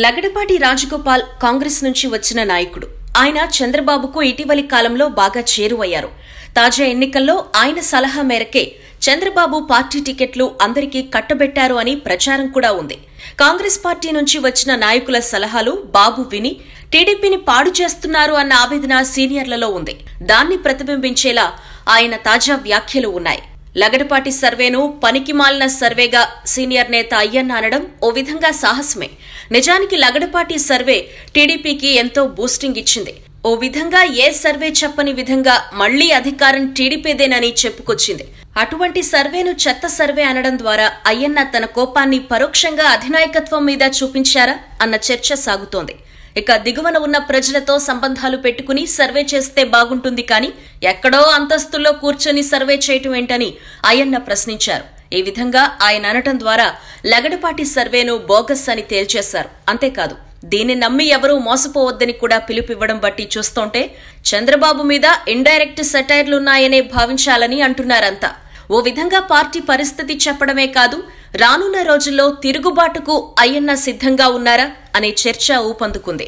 లగడపాటి రాజగోపాల్ కాంగ్రెస్ నుంచి వచ్చిన నాయకుడు. ఆయన చంద్రబాబుకు ఇటీవలి కాలంలో బాగా చేరువయ్యారు. తాజా ఎన్నికల్లో ఆయన సలహా మేరకే చంద్రబాబు పార్టీ టికెట్లు అందరికీ కట్టబెట్టారు అని ప్రచారం కూడా ఉంది. కాంగ్రెస్ పార్టీ నుంచి వచ్చిన నాయకుల సలహాలు బాబు విని టీడీపీని పాడు చేస్తున్నారు అన్న ఆవేదన సీనియర్లలో ఉంది. దాన్ని ప్రతిబింబించేలా ఆయన తాజా వ్యాఖ్యలు ఉన్నాయి. లగడపాటి సర్వేను పనికిమాలిన సర్వేగా సీనియర్ నేత అయ్యన్న అనడం ఓ విధంగా సాహసమే. నిజానికి లగడపాటి సర్వే టీడీపీకి ఎంతో బూస్టింగ్ ఇచ్చింది. ఓ విధంగా ఏ సర్వే చెప్పని విధంగా మళ్లీ అధికారం టీడీపీదేనని చెప్పుకొచ్చింది. అటువంటి సర్వేను చెత్త సర్వే అనడం ద్వారా అయ్యన్న తన కోపాన్ని పరోక్షంగా అధినాయకత్వం మీద చూపించారా అన్న చర్చ సాగుతోంది. ఇక దిగువన ఉన్న ప్రజలతో సంబంధాలు పెట్టుకుని సర్వే చేస్తే బాగుంటుంది కానీ ఎక్కడో అంతస్తుల్లో కూర్చొని సర్వే చేయటం ఏంటని అయ్యన్న ప్రశ్నించారు. ఈ విధంగా ఆయన అనటం ద్వారా లగడపాటి సర్వేను బోగస్ అని తేల్చేశారు. అంతేకాదు, దీన్ని నమ్మి ఎవరూ మోసపోవద్దని కూడా పిలుపివ్వడం బట్టి చూస్తుంటే చంద్రబాబు మీద ఇండైరెక్ట్ సెటైర్లున్నాయనే భావించాలని అంటున్నారంతా. ఓ విధంగా పార్టీ పరిస్థితి చెప్పడమే కాదు, రానున్న రోజుల్లో తిరుగుబాటుకు అయ్యన్న సిద్ధంగా ఉన్నారా అనే చర్చ ఊపందుకుంది.